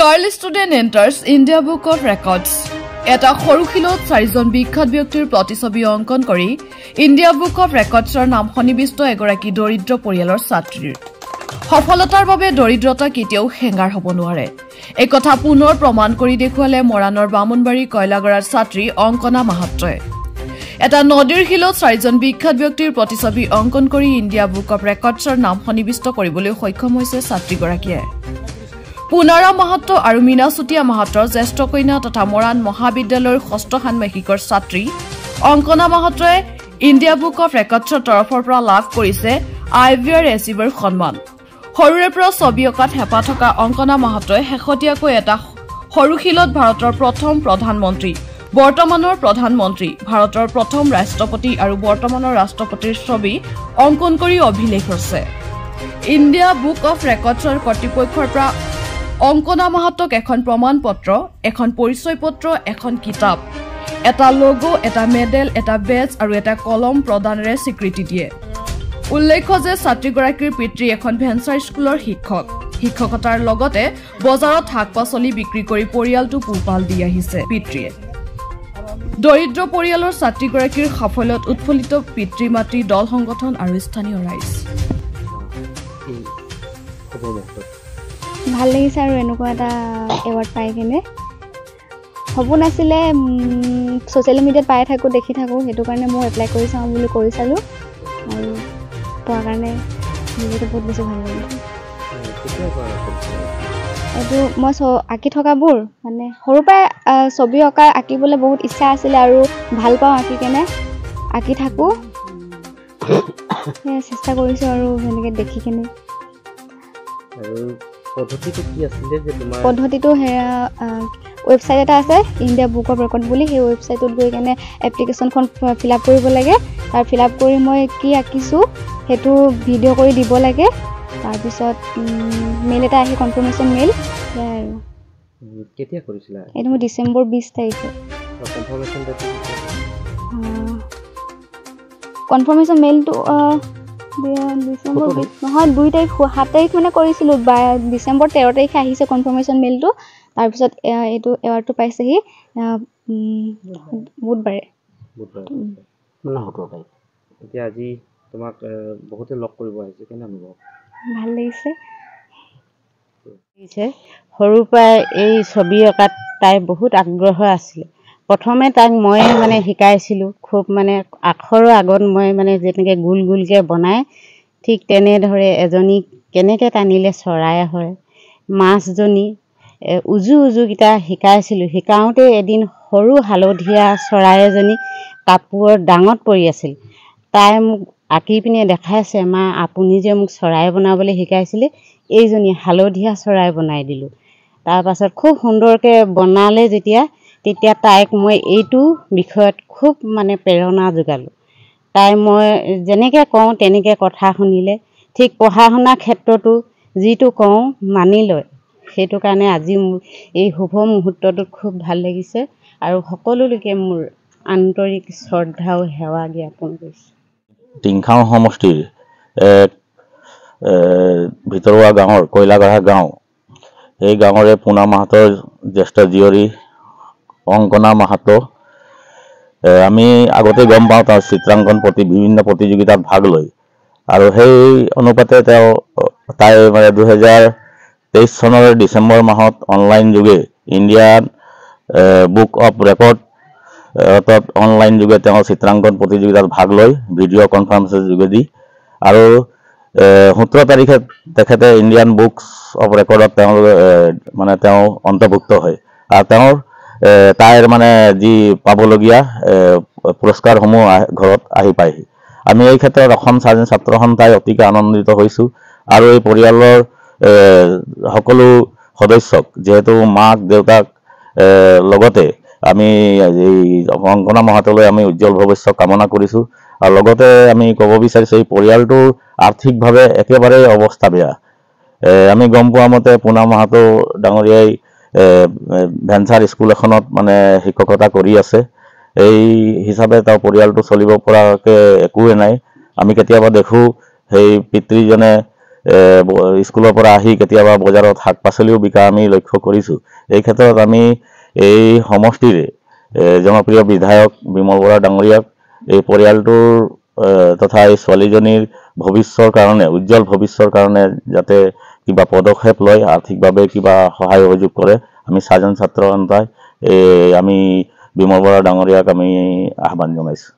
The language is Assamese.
Girl student enters India Book of Records. এটা সৰুখিলত 4জন বিখ্যাত ব্যক্তিৰ প্ৰতিছবি অংকন কৰি ইণ্ডিয়া বুক অফ ৰেকৰ্ডছৰ নাম সন্নিবিষ্ট এগৰাকী দৰিদ্ৰ পৰিয়ালৰ ছাত্ৰীৰ সফলতাৰ বাবে দৰিদ্ৰতা কেতিয়াও হেঙাৰ হ'ব নোৱাৰে। এই কথা পুনৰ প্ৰমাণ কৰি দেখুৱালে মৰাণৰ বামুনবাৰী কয়লাগৰাৰ ছাত্ৰী অংকনা মাহাত্ৰই। এটা নদীৰ শিলত 4জন বিখ্যাত ব্যক্তিৰ প্ৰতিছবি অংকন কৰি ইণ্ডিয়া বুক অফ ৰেকৰ্ডছৰ নাম সন্নিবিষ্ট কৰিবলৈ সক্ষম হৈছে ছাত্ৰীগৰাকীয়ে। পুনাৰা মাহাত্ৰ আৰু মীনা চুতীয়া মাহাত্ৰৰ জ্যেষ্ঠ কন্যা তথা মৰাণ মহাবিদ্যালয়ৰ ষষ্ঠ ষান্মাসিকৰ ছাত্ৰী অংকনা মাহাত্ৰই ইণ্ডিয়া বুক অফ ৰেকৰ্ডছৰ তৰফৰ পৰা লাভ কৰিছে আইভিআৰ এচিভাৰ সন্মান। সৰুৰে পৰা ছবি অঁকাত হেঁপাহ থকা অংকনা মাহাত্ৰই শেহতীয়াকৈ এটা সৰুশিলত ভাৰতৰ প্ৰথম প্ৰধানমন্ত্ৰী, বৰ্তমানৰ প্ৰধানমন্ত্ৰী, ভাৰতৰ প্ৰথম ৰাষ্ট্ৰপতি আৰু বৰ্তমানৰ ৰাষ্ট্ৰপতিৰ ছবি অংকন কৰি অভিলেখ ৰচে। ইণ্ডিয়া বুক অফ ৰেকৰ্ডছৰ কৰ্তৃপক্ষৰ পৰা অংকনা মাহাত্ৰক এখন প্ৰমাণপত্ৰ, এখন পৰিচয় পত্ৰ, এখন কিতাপ, এটা লোগো, এটা মেডেল, এটা বেজ আৰু এটা কলম প্ৰদানেৰে স্বীকৃতি দিয়ে। উল্লেখ্য যে ছাত্ৰীগৰাকীৰ পিতৃ এখন ভেঞ্চাৰ স্কুলৰ শিক্ষক। শিক্ষকতাৰ লগতে বজাৰত শাক-পাচলি বিক্ৰী কৰি পৰিয়ালটো পোহপাল দি আহিছে পিতৃয়ে। দৰিদ্ৰ পৰিয়ালৰ ছাত্ৰীগৰাকীৰ সাফল্যত উৎফুল্লিত পিতৃ মাতৃ, দল সংগঠন আৰু স্থানীয় ৰাইজ। ভাল লাগিছে আৰু এনেকুৱা এটা এৱাৰ্ড পাই কিনে। সপোন আছিলে, ছ'চিয়েল মিডিয়াত পাই থাকোঁ, দেখি থাকোঁ, সেইটো কাৰণে মই এপ্লাই কৰি চাওঁ বুলি কৰি চালোঁ আৰু পোৱাৰ কাৰণে নিজকে বহুত বেছি ভাল লাগিছে। এইটো মই আঁকি থকাবোৰ মানে সৰুৰ পৰাই ছবি আঁকিবলৈ বহুত ইচ্ছা আছিলে আৰু ভাল পাওঁ আঁকি কেনে, আঁকি থাকোঁ, চেষ্টা কৰিছোঁ আৰু সেনেকৈ দেখি কেনে। পদ্ধতিটো সেয়া ৱেবছাইট এটা আছে ইণ্ডিয়া বুক অফ ৰেকৰ্ড বুলি, সেই ৱেবছাইটত গৈ কেনে এপ্লিকেশ্যনখন ফিল আপ কৰিব লাগে। তাৰ ফিল আপ কৰি মই কি আঁকিছোঁ সেইটো ভিডিঅ' কৰি দিব লাগে। তাৰপিছত মেইল এটা আহি কনফাৰ্মেশ্যন মেইল, সেয়াই আৰু। কেতিয়া কৰিছিলা? এইটো মই ডিচেম্বৰ 20 তাৰিখে। কনফাৰ্মেশ্যন মেইলটো ডিচেম্বৰ 20 নহয়, 2 তাৰিখ 7 তাৰিখ মানে কৰিছিলোঁ। ডিচেম্বৰ 13 তাৰিখে আহিছে কনফাৰ্মেশ্যন মেইলটো। তাৰপিছত এইটো এৱাৰ্ডটো পাইছেহি বুধবাৰে মানে 17 তাৰিখ। এতিয়া আজি তোমাক বহুতে লগ কৰিব আহিছে, কেনে অনুভৱ? ভাল লাগিছে। সৰুৰ পৰাই এই ছবি অঁকাত তাই বহুত আগ্ৰহ আছিলে। প্ৰথমে তাক মই মানে শিকাইছিলোঁ, খুব মানে আখৰৰ আগত মই মানে যেনেকৈ গোল গোলকৈ বনাই, ঠিক তেনেদৰে এজনীক কেনেকৈ টানিলে চৰাই হয়, মাছজনী উজুকেইটা শিকাইছিলোঁ। শিকাওঁতে এদিন সৰু হালধীয়া চৰাই এজনী কাপোৰৰ ডাঙত পৰি আছিল। তাই মোক আঁকি পিনে দেখাইছে, মা আপুনি যে মোক চৰাই বনাবলৈ শিকাইছিলে, এইজনী হালধীয়া চৰাই বনাই দিলোঁ। তাৰপাছত খুব সুন্দৰকৈ বনালে তেতিয়া তাইক মই এইটো বিষয়ত খুব মানে প্ৰেৰণা যোগালোঁ। তাই মই যেনেকৈ কওঁ তেনেকৈ কথা শুনিলে, ঠিক পঢ়া শুনাৰ ক্ষেত্ৰতো যিটো কওঁ মানি লয়। সেইটো কাৰণে আজি মোৰ এই শুভ মুহূৰ্তটোত খুব ভাল লাগিছে আৰু সকলোলৈকে মোৰ আন্তৰিক শ্ৰদ্ধা আৰু সেৱা জ্ঞাপন কৰিছোঁ। টিংখাং সমষ্টিৰ ভিতৰুৱা গাঁৱৰ কয়লাগঢ়া গাঁও, এই গাঁৱৰে পুনা মাহাতৰ জ্যেষ্ঠ জীয়ৰী অংকনা মাহাতো। আমি আগতে গম পাওঁ তেওঁ চিত্ৰাংকন বিভিন্ন প্ৰতিযোগিতাত ভাগ লয় আৰু সেই অনুপাতে তাই মানে 2023 চনৰ ডিচেম্বৰ মাহত অনলাইন যোগে ইণ্ডিয়ান বুক অফ ৰেকৰ্ডত অনলাইন যোগে তেওঁ চিত্ৰাংকন প্ৰতিযোগিতাত ভাগ লয় ভিডিঅ' কনফাৰেন্সৰ যোগেদি। আৰু 17 তাৰিখে তেখেতে ইণ্ডিয়ান বুকছ অফ ৰেকৰ্ডত তেওঁ অন্তৰ্ভুক্ত হয় আৰু তাইৰ মানে যি পাবলগীয়া পুৰস্কাৰসমূহ ঘৰত আহি পায়হি। আমি এই ক্ষেত্ৰত অসম স্বাধীন ছাত্ৰ সন্থাই অতিকে আনন্দিত হৈছোঁ আৰু এই পৰিয়ালৰ সকলো সদস্যক, যিহেতু মাক দেউতাক লগতে আমি এই অংকনা মাহাতলৈ আমি উজ্জ্বল ভৱিষ্যত কামনা কৰিছোঁ। আৰু লগতে আমি ক'ব বিচাৰিছোঁ এই পৰিয়ালটোৰ আৰ্থিকভাৱে একেবাৰে অৱস্থা বেয়া। আমি গম পোৱা মতে পুনা মাহাতো ডাঙৰীয়াই ভেঞ্চাৰ স্কুল এখনত মানে শিক্ষকতা কৰি আছে। এই হিচাপে তাৰ পৰিয়ালটো চলিব পৰাকৈ একোৱে নাই। আমি কেতিয়াবা দেখোঁ সেই পিতৃজনে স্কুলৰ পৰা আহি কেতিয়াবা বজাৰত শাক পাচলিও বিকা আমি লক্ষ্য কৰিছোঁ। এই ক্ষেত্ৰত আমি এই সমষ্টিৰে জনপ্ৰিয় বিধায়ক বিমল বৰা ডাঙৰীয়াক এই পৰিয়ালটোৰ তথা এই ছোৱালীজনীৰ ভৱিষ্যৰ কাৰণে উজ্জ্বল ভৱিষ্যৰ কাৰণে যাতে কিবা পদক্ষেপ লয়, আৰ্থিকভাৱে কিবা সহায় সহযোগ কৰে, আমি 6জন ছাত্ৰ সন্থাই আমি বিমল বৰা ডাঙৰীয়াক আমি আহ্বান জনাইছোঁ।